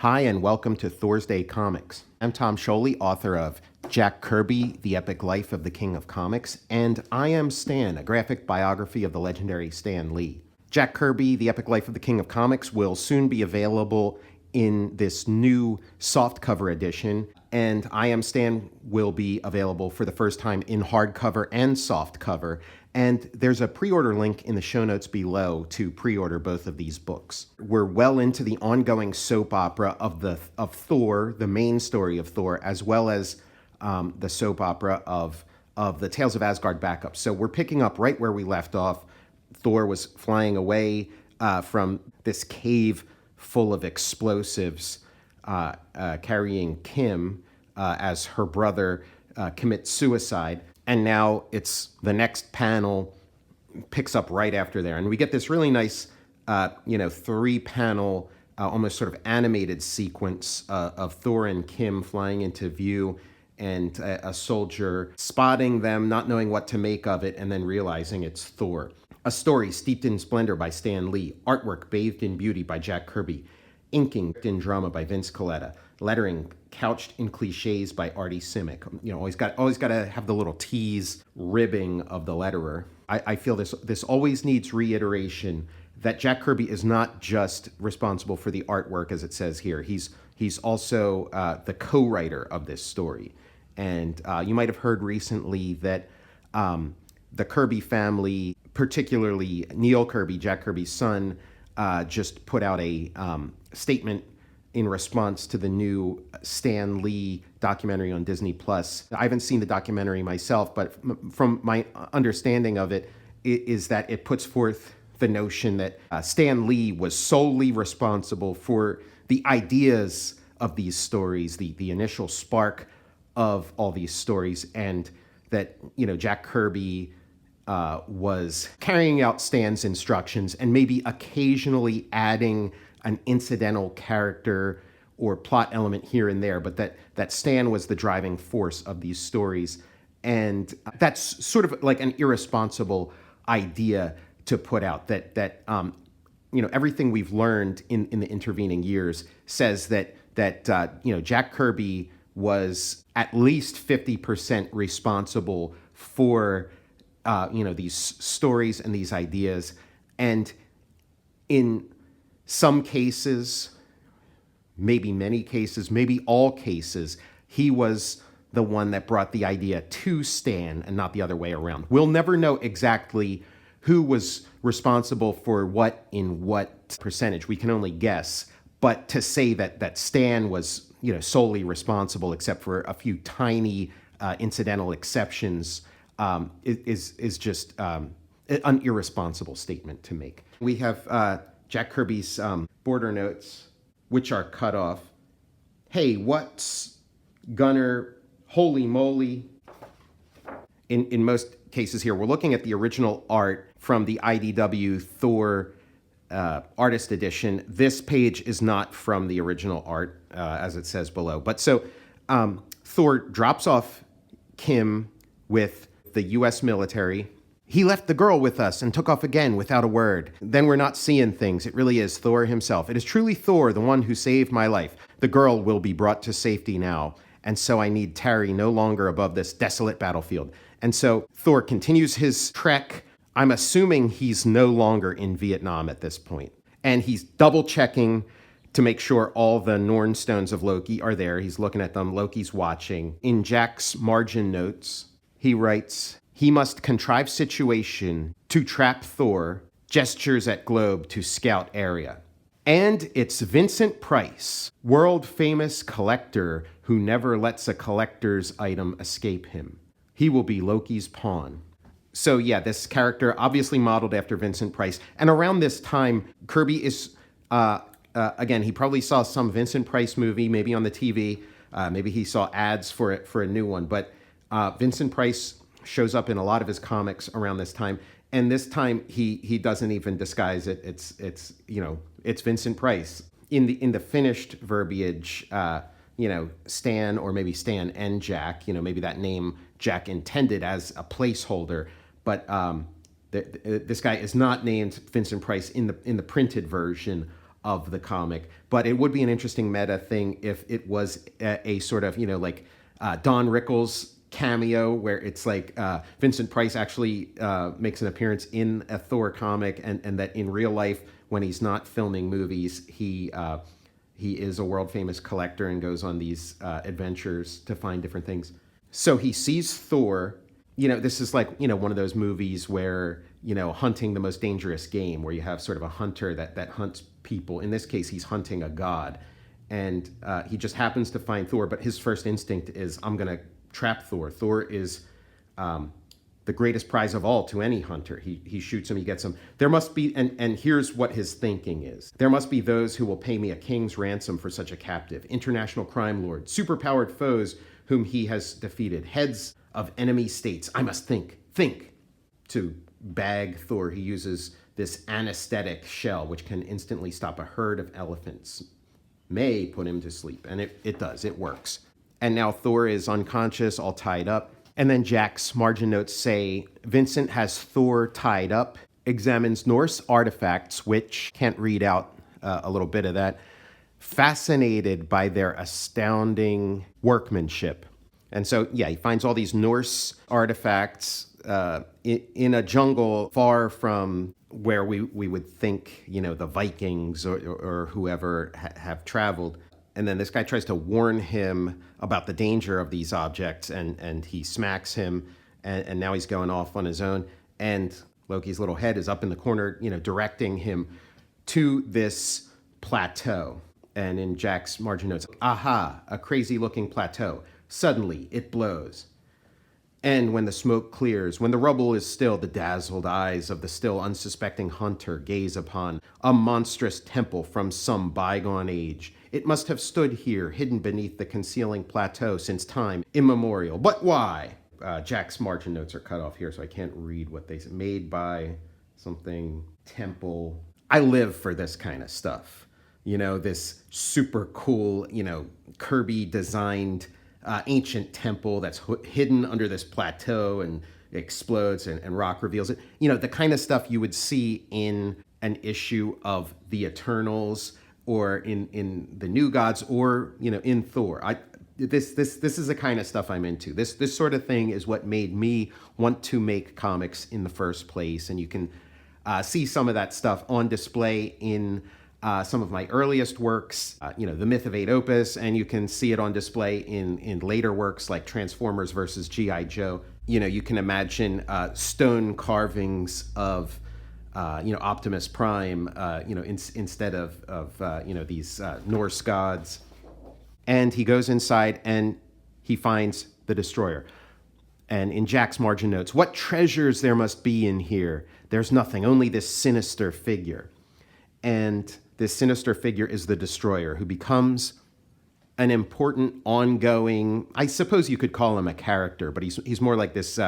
Hi, and welcome to Thursday Comics. I'm Tom Scioli, author of Jack Kirby, The Epic Life of the King of Comics, and I Am Stan, a graphic biography of the legendary Stan Lee. Jack Kirby, The Epic Life of the King of Comics will soon be available in this new softcover edition, and I Am Stan will be available for the first time in hardcover and softcover. And there's a pre-order link in the show notes below to pre-order both of these books. We're well into the ongoing soap opera of Thor, the main story of Thor, as well as the soap opera of the Tales of Asgard backup. So we're picking up right where we left off. Thor was flying away from this cave full of explosives, carrying Kim as her brother commits suicide. And now it's the next panel picks up right after there. And we get this really nice, three-panel, almost sort of animated sequence of Thor and Kim flying into view and a soldier spotting them, not knowing what to make of it, and then realizing it's Thor. A story steeped in splendor by Stan Lee. Artwork bathed in beauty by Jack Kirby. Inking in drama by Vince Colletta. Lettering couched in cliches by Artie Simic. Always got to have the little tease ribbing of the letterer. I feel this always needs reiteration that Jack Kirby is not just responsible for the artwork, as it says here. He's also the co-writer of this story. And you might have heard recently that the Kirby family, particularly Neil Kirby, Jack Kirby's son, just put out a statement in response to the new Stan Lee documentary on Disney+. I haven't seen the documentary myself, but from my understanding of it, is that it puts forth the notion that Stan Lee was solely responsible for the ideas of these stories, the initial spark of all these stories, and that, Jack Kirby was carrying out Stan's instructions and maybe occasionally adding an incidental character or plot element here and there, but that Stan was the driving force of these stories. And that's sort of like an irresponsible idea to put out, that everything we've learned in the intervening years says that Jack Kirby was at least 50% responsible for these stories and these ideas. And in some cases, maybe many cases, maybe all cases, he was the one that brought the idea to Stan and not the other way around. We'll never know exactly who was responsible for what in what percentage. We can only guess. But to say that Stan was solely responsible, except for a few tiny incidental exceptions, is just an irresponsible statement to make. We have Jack Kirby's border notes, which are cut off. Hey, what's Gunner? Holy moly. In most cases here, we're looking at the original art from the IDW Thor artist edition. This page is not from the original art, as it says below. But so Thor drops off Kim with the U.S. military. He left the girl with us and took off again without a word. Then we're not seeing things. It really is Thor himself. It is truly Thor, the one who saved my life. The girl will be brought to safety now, and so I need tarry no longer above this desolate battlefield. And so Thor continues his trek. I'm assuming he's no longer in Vietnam at this point. And he's double-checking to make sure all the Norn stones of Loki are there. He's looking at them. Loki's watching. In Jack's margin notes, he writes, he must contrive situation to trap Thor, gestures at globe to scout area. And it's Vincent Price, world-famous collector who never lets a collector's item escape him. He will be Loki's pawn. So yeah, this character obviously modeled after Vincent Price. And around this time, Kirby is, again, he probably saw some Vincent Price movie, maybe on the TV. Maybe he saw ads for it for a new one. But Vincent Price shows up in a lot of his comics around this time, and this time he doesn't even disguise it. It's Vincent Price in the finished verbiage. Stan, or maybe Stan and Jack. Maybe that name Jack intended as a placeholder, but this guy is not named Vincent Price in the printed version of the comic. But it would be an interesting meta thing if it was a sort of, like Don Rickles cameo, where it's like Vincent Price actually makes an appearance in a Thor comic, and that in real life, when he's not filming movies, he is a world famous collector and goes on these adventures to find different things. So he sees Thor. This is like, one of those movies where, hunting the most dangerous game, where you have sort of a hunter that hunts people. In this case, he's hunting a god. And he just happens to find Thor, but his first instinct is, I'm going to trap Thor. Thor is the greatest prize of all to any hunter. He shoots him, he gets him. There must be, and here's what his thinking is. There must be those who will pay me a king's ransom for such a captive. International crime lord, superpowered foes whom he has defeated, heads of enemy states. I must think. To bag Thor, he uses this anesthetic shell, which can instantly stop a herd of elephants. May put him to sleep. And it does, it works. And now Thor is unconscious, all tied up. And then Jack's margin notes say, Vincent has Thor tied up, examines Norse artifacts, which can't read out a little bit of that, fascinated by their astounding workmanship. And so, he finds all these Norse artifacts in a jungle far from where we would think, the Vikings or whoever have traveled. And then this guy tries to warn him about the danger of these objects, and he smacks him, and now he's going off on his own. And Loki's little head is up in the corner, directing him to this plateau. And in Jack's margin notes, aha, a crazy-looking plateau. Suddenly, it blows. And when the smoke clears, when the rubble is still, the dazzled eyes of the still unsuspecting hunter gaze upon a monstrous temple from some bygone age. It must have stood here, hidden beneath the concealing plateau since time immemorial. But why? Jack's margin notes are cut off here, so I can't read what they said. Made by something, temple. I live for this kind of stuff. This super cool, Kirby designed ancient temple that's hidden under this plateau and explodes and rock reveals it. The kind of stuff you would see in an issue of The Eternals or in the New Gods or, in Thor. This is the kind of stuff I'm into. This sort of thing is what made me want to make comics in the first place. And you can see some of that stuff on display in some of my earliest works, The Myth of Eight Opus, and you can see it on display in later works like Transformers versus G.I. Joe. You can imagine stone carvings of, Optimus Prime, instead of these Norse gods. And he goes inside and he finds the Destroyer. And in Jack's margin notes, what treasures there must be in here. There's nothing, only this sinister figure. And this sinister figure is the Destroyer, who becomes an important ongoing, I suppose you could call him a character, but he's more like this,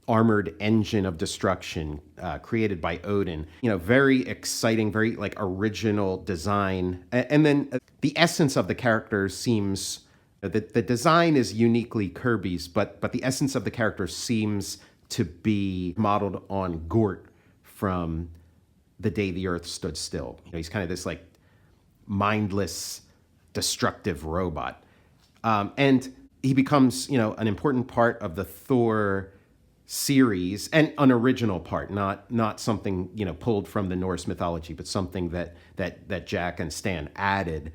armored engine of destruction created by Odin. Very exciting, very like original design. And then the essence of the character seems, the design is uniquely Kirby's, but the essence of the character seems to be modeled on Gort from The Day the Earth Stood Still. He's kind of this like mindless, destructive robot. And he becomes, an important part of the Thor series, and an original part, not something, pulled from the Norse mythology, but something that Jack and Stan added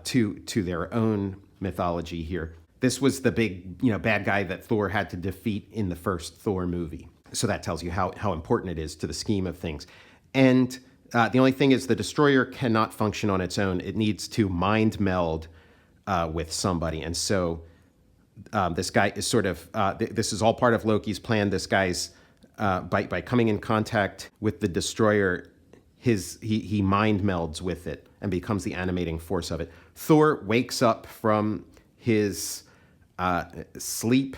to their own mythology here. This was the big, bad guy that Thor had to defeat in the first Thor movie. So that tells you how important it is to the scheme of things. And the only thing is the Destroyer cannot function on its own. It needs to mind meld with somebody. And so this guy is sort of, this is all part of Loki's plan. This guy's, by coming in contact with the Destroyer, he mind melds with it and becomes the animating force of it. Thor wakes up from his sleep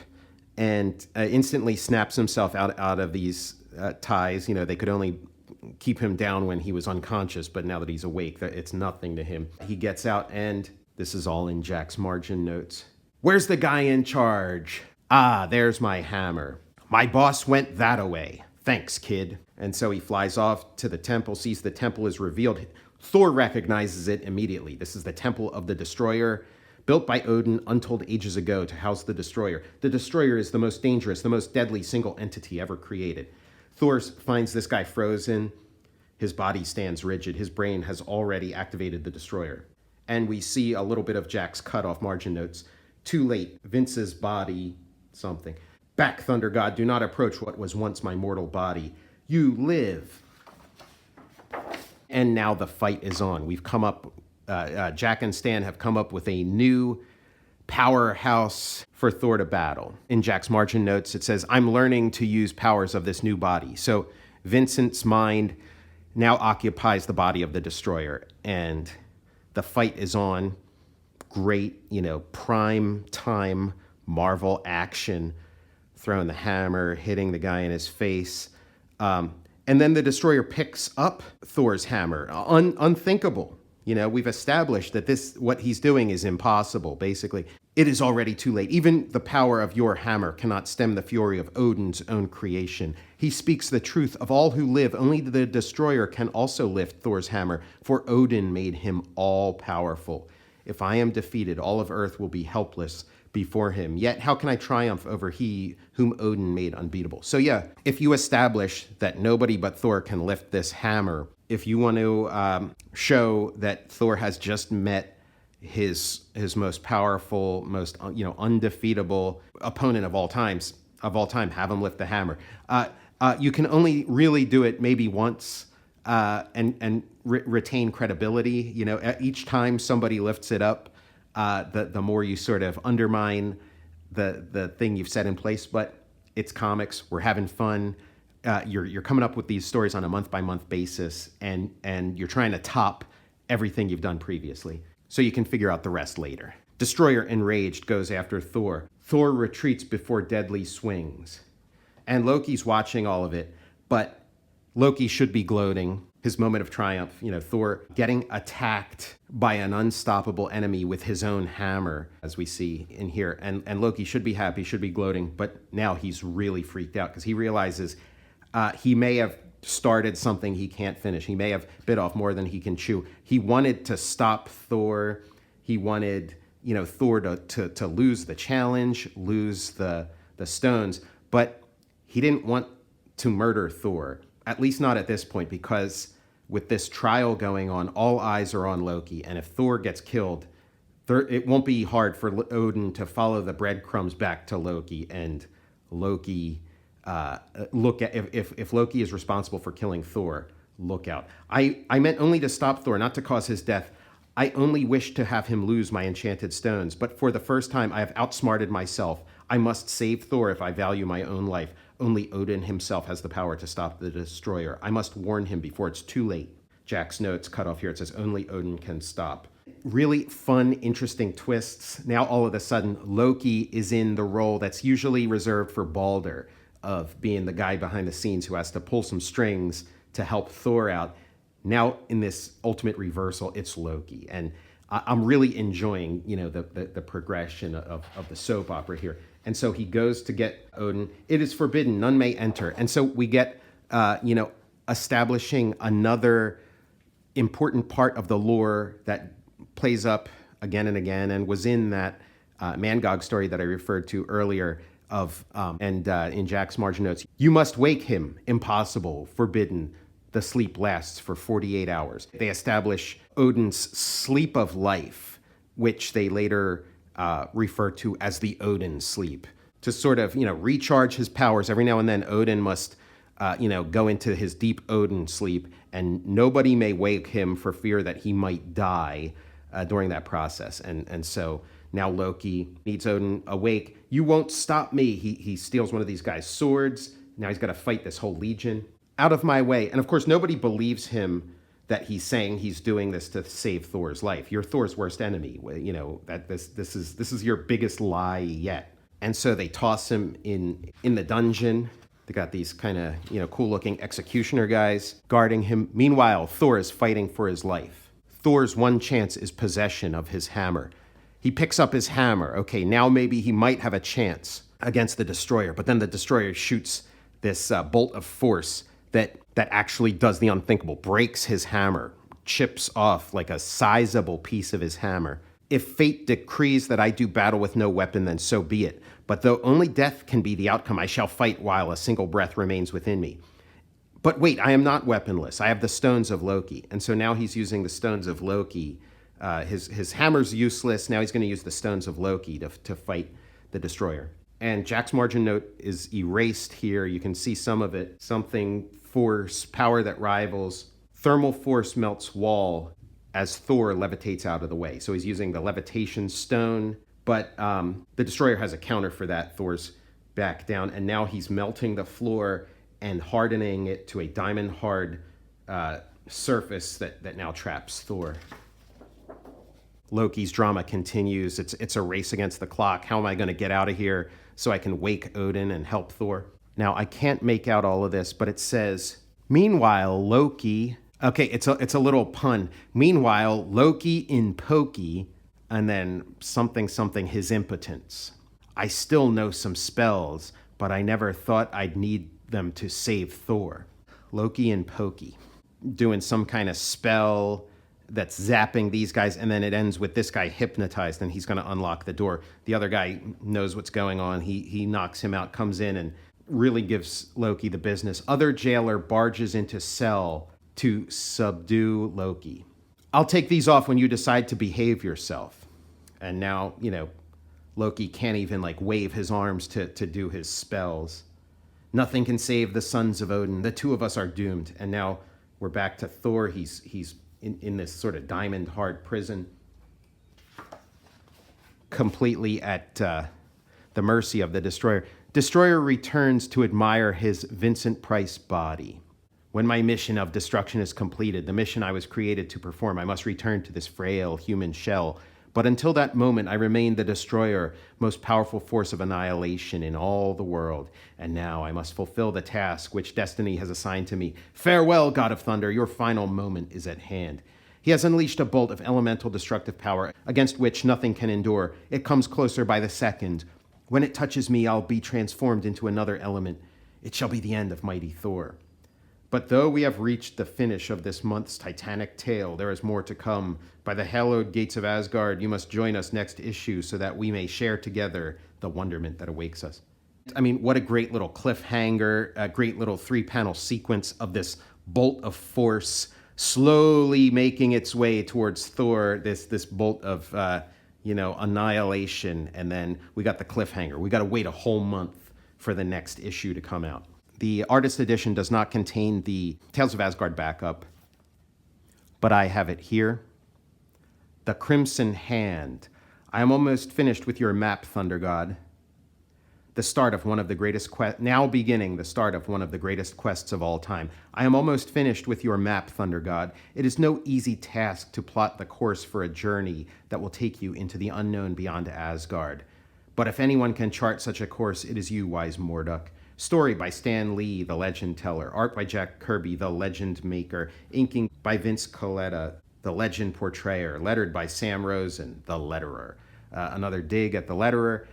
and instantly snaps himself out of these ties. They could only keep him down when he was unconscious, but now that he's awake, it's nothing to him. He gets out, and this is all in Jack's margin notes. Where's the guy in charge? Ah, there's my hammer. My boss went that-a-way. Thanks, kid. And so he flies off to the temple, sees the temple is revealed. Thor recognizes it immediately. This is the temple of the Destroyer, built by Odin untold ages ago to house the Destroyer. The Destroyer is the most dangerous, the most deadly single entity ever created. Thor finds this guy frozen. His body stands rigid. His brain has already activated the Destroyer. And we see a little bit of Jack's cut-off margin notes. Too late. Vince's body, something. Back, Thunder God. Do not approach what was once my mortal body. You live. And now the fight is on. We've come up, Jack and Stan have come up with a new powerhouse for Thor to battle. In Jack's margin notes, it says, I'm learning to use powers of this new body. So Vincent's mind now occupies the body of the Destroyer, and the fight is on. Great, prime time Marvel action, throwing the hammer, hitting the guy in his face. And then the Destroyer picks up Thor's hammer. Unthinkable. We've established that what he's doing is impossible, basically. It is already too late. Even the power of your hammer cannot stem the fury of Odin's own creation. He speaks the truth of all who live. Only the Destroyer can also lift Thor's hammer, for Odin made him all-powerful. If I am defeated, all of Earth will be helpless before him. Yet how can I triumph over he whom Odin made unbeatable? So yeah, if you establish that nobody but Thor can lift this hammer, if you want to show that Thor has just met his most powerful, most undefeatable opponent of all time, have him lift the hammer. You can only really do it maybe once and retain credibility. Each time somebody lifts it up, the more you sort of undermine the thing you've set in place. But it's comics. We're having fun. You're coming up with these stories on a month-by-month basis, and you're trying to top everything you've done previously. So you can figure out the rest later. Destroyer, enraged, goes after Thor. Thor retreats before deadly swings. And Loki's watching all of it, but Loki should be gloating. His moment of triumph, Thor getting attacked by an unstoppable enemy with his own hammer, as we see in here. And Loki should be happy, should be gloating, but now he's really freaked out because he realizes he may have started something he can't finish. He may have bit off more than he can chew. He wanted to stop Thor. He wanted, Thor to lose the challenge, lose the stones, but he didn't want to murder Thor, at least not at this point, because with this trial going on, all eyes are on Loki. And if Thor gets killed, it won't be hard for Odin to follow the breadcrumbs back to Loki, and Loki look at if Loki is responsible for killing Thor, look out. I meant only to stop Thor, not to cause his death. I only wish to have him lose my enchanted stones, but for the first time I have outsmarted myself. I must save Thor if I value my own life. Only Odin himself has the power to stop the Destroyer. I must warn him before it's too late. Jack's notes cut off here. It says only Odin can stop. Really fun, interesting twists. Now all of a sudden Loki is in the role that's usually reserved for Balder, of being the guy behind the scenes who has to pull some strings to help Thor out. Now in this ultimate reversal, it's Loki. And I'm really enjoying, the progression of the soap opera here. And so he goes to get Odin. It is forbidden, none may enter. And so we get, establishing another important part of the lore that plays up again and again and was in that Mangog story that I referred to earlier, in Jack's margin notes. You must wake him, impossible, forbidden. The sleep lasts for 48 hours. They establish Odin's sleep of life, which they later refer to as the Odin sleep. To sort of, recharge his powers. Every now and then Odin must, go into his deep Odin sleep, and nobody may wake him for fear that he might die during that process. And so now Loki needs Odin awake. You won't stop me. He steals one of these guys' swords. Now he's got to fight this whole legion. Out of my way. And of course, nobody believes him that he's saying he's doing this to save Thor's life. You're Thor's worst enemy. That this is your biggest lie yet. And so they toss him in the dungeon. They got these kind of, cool-looking executioner guys guarding him. Meanwhile, Thor is fighting for his life. Thor's one chance is possession of his hammer. He picks up his hammer. Okay, now maybe he might have a chance against the Destroyer, but then the Destroyer shoots this bolt of force that actually does the unthinkable, breaks his hammer, chips off like a sizable piece of his hammer. If fate decrees that I do battle with no weapon, then so be it. But though only death can be the outcome, I shall fight while a single breath remains within me. But wait, I am not weaponless. I have the stones of Loki. And so now he's using the stones of Loki. His hammer's useless. Now he's going to use the stones of Loki to fight the Destroyer. And Jack's margin note is erased here. You can see some of it. Something, force, power that rivals. Thermal force melts wall as Thor levitates out of the way. So he's using the levitation stone. But the Destroyer has a counter for that. Thor's back down. And now he's melting the floor and hardening it to a diamond-hard surface that now traps Thor. Loki's drama continues. It's a race against the clock. How am I going to get out of here so I can wake Odin and help Thor? Now, I can't make out all of this, but it says, meanwhile, Loki... Okay, it's a little pun. Meanwhile, Loki in pokey, and then something, his impotence. I still know some spells, but I never thought I'd need them to save Thor. Loki and pokey, doing some kind of spell that's zapping these guys, and then it ends with this guy hypnotized, and he's going to unlock the door. The other guy knows what's going on. He knocks him out, comes in, and really gives Loki the business. Other jailer barges into cell to subdue Loki. I'll take these off when you decide to behave yourself. And now, Loki can't even wave his arms to do his spells. Nothing can save the sons of Odin. The two of us are doomed. And now we're back to Thor. He's in this sort of diamond-hard prison, completely at the mercy of the Destroyer. Destroyer returns to admire his Vincent Price body. When my mission of destruction is completed, the mission I was created to perform, I must return to this frail human shell. But until that moment, I remain the Destroyer, most powerful force of annihilation in all the world. And now I must fulfill the task which destiny has assigned to me. Farewell, God of Thunder, your final moment is at hand. He has unleashed a bolt of elemental destructive power against which nothing can endure. It comes closer by the second. When it touches me, I'll be transformed into another element. It shall be the end of mighty Thor. But though we have reached the finish of this month's titanic tale, there is more to come. By the hallowed gates of Asgard, you must join us next issue so that we may share together the wonderment that awakes us. I mean, what a great little cliffhanger, a great little 3-panel sequence of this bolt of force slowly making its way towards Thor, this bolt of, annihilation. And then we got the cliffhanger. We got to wait a whole month for the next issue to come out. The artist edition does not contain the Tales of Asgard backup, but I have it here. The Crimson Hand. I am almost finished with your map, Thunder God. The start of one of the greatest now beginning the start of one of the greatest quests of all time. I am almost finished with your map, Thunder God. It is no easy task to plot the course for a journey that will take you into the unknown beyond Asgard. But if anyone can chart such a course, it is you, wise Morduk. Story by Stan Lee, the legend teller. Art by Jack Kirby, the legend maker. Inking by Vince Colletta, the legend portrayer. Lettered by Sam Rosen, the letterer. Another dig at the letterer.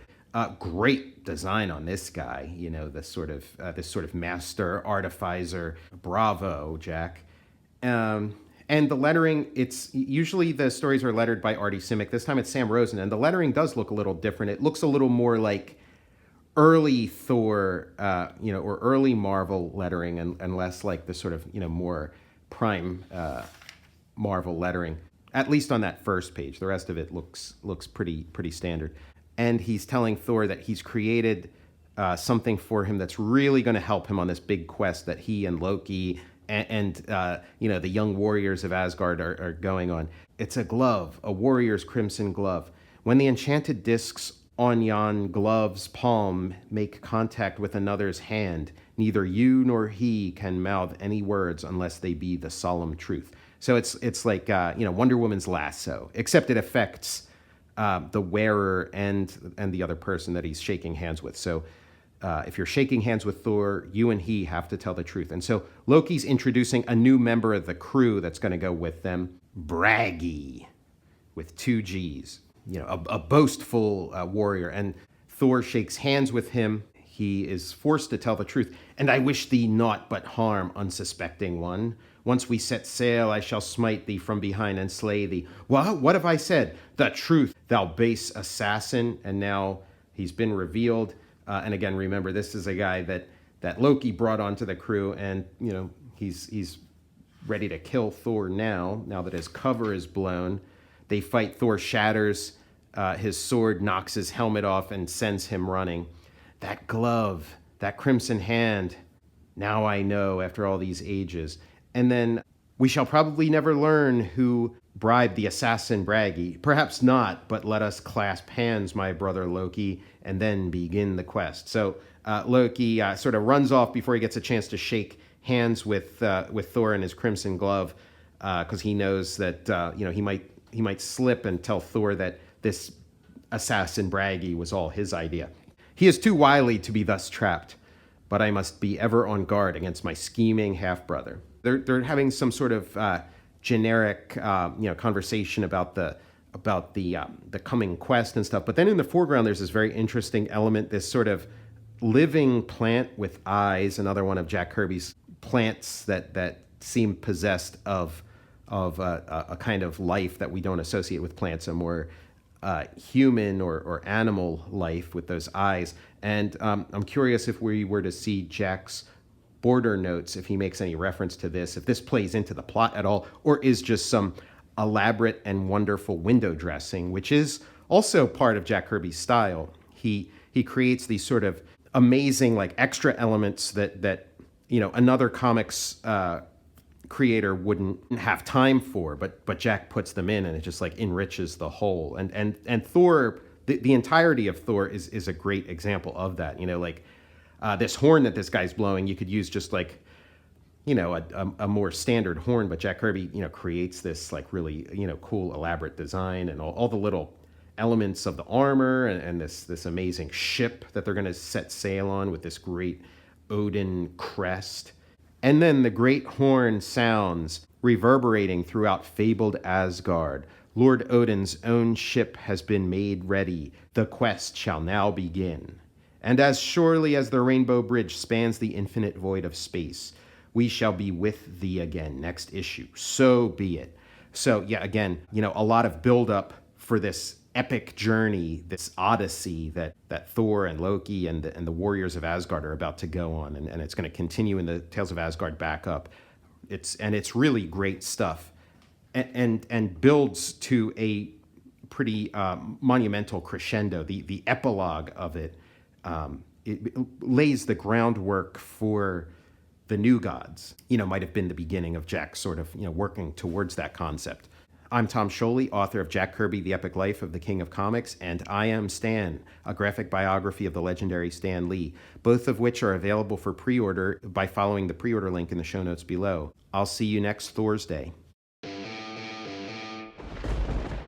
Great design on this guy. This sort of master artificer. Bravo, Jack. And the lettering, it's usually the stories are lettered by Artie Simic. This time it's Sam Rosen, and the lettering does look a little different. It looks a little more like early Thor, or early Marvel lettering, and less like the sort of, more prime Marvel lettering. At least on that first page. The rest of it looks pretty standard. And he's telling Thor that he's created something for him that's really going to help him on this big quest that he and Loki and the young warriors of Asgard are going on. It's a glove, a warrior's crimson glove. When the enchanted discs on yon glove's palm make contact with another's hand, neither you nor he can mouth any words unless they be the solemn truth. So it's like Wonder Woman's lasso, except it affects the wearer and the other person that he's shaking hands with. So if you're shaking hands with Thor, you and he have to tell the truth. And so Loki's introducing a new member of the crew that's going to go with them, Bragi, with 2 G's. A boastful warrior. And Thor shakes hands with him. he is forced to tell the truth. And I wish thee naught but harm, unsuspecting one. Once we set sail, I shall smite thee from behind and slay thee. What have I said? The truth, thou base assassin. And now he's been revealed. And again, remember, this is a guy that Loki brought onto the crew, and he's ready to kill Thor now that his cover is blown. They fight. Thor shatters his sword, knocks his helmet off, and sends him running. That glove, that crimson hand, now I know after all these ages. And then we shall probably never learn who bribed the assassin Bragi. Perhaps not, but let us clasp hands, my brother Loki, and then begin the quest. So Loki sort of runs off before he gets a chance to shake hands with Thor and his crimson glove, because he knows that he might slip and tell Thor that this assassin Bragi was all his idea. He is too wily to be thus trapped, but I must be ever on guard against my scheming half-brother. They're having some sort of generic conversation about the coming quest and stuff. But then in the foreground, there's this very interesting element, this sort of living plant with eyes, another one of Jack Kirby's plants that seem possessed of a kind of life that we don't associate with plants, a more human or animal life with those eyes. And I'm curious if we were to see Jack's border notes, if he makes any reference to this, if this plays into the plot at all, or is just some elaborate and wonderful window dressing, which is also part of Jack Kirby's style. He creates these sort of amazing like extra elements that another comics creator wouldn't have time for, but Jack puts them in, and it just like enriches the whole. And Thor, the entirety of Thor is a great example of that. This horn that this guy's blowing, you could use just like a more standard horn, but Jack Kirby creates this like really cool elaborate design, and all the little elements of the armor, and this amazing ship that they're going to set sail on with this great Odin crest. And then the great horn sounds, reverberating throughout fabled Asgard. Lord Odin's own ship has been made ready. The quest shall now begin. And as surely as the rainbow bridge spans the infinite void of space, we shall be with thee again next issue. So be it. So yeah, again, a lot of buildup for this epic journey, this odyssey that Thor and Loki and the warriors of Asgard are about to go on, and it's going to continue in the Tales of Asgard back up. It's really great stuff, and builds to a pretty monumental crescendo. The epilogue of it, it lays the groundwork for the New Gods. Might have been the beginning of Jack sort of working towards that concept. I'm Tom Scioli, author of Jack Kirby, The Epic Life of the King of Comics, and I Am Stan, a graphic biography of the legendary Stan Lee, both of which are available for pre-order by following the pre-order link in the show notes below. I'll see you next Thursday.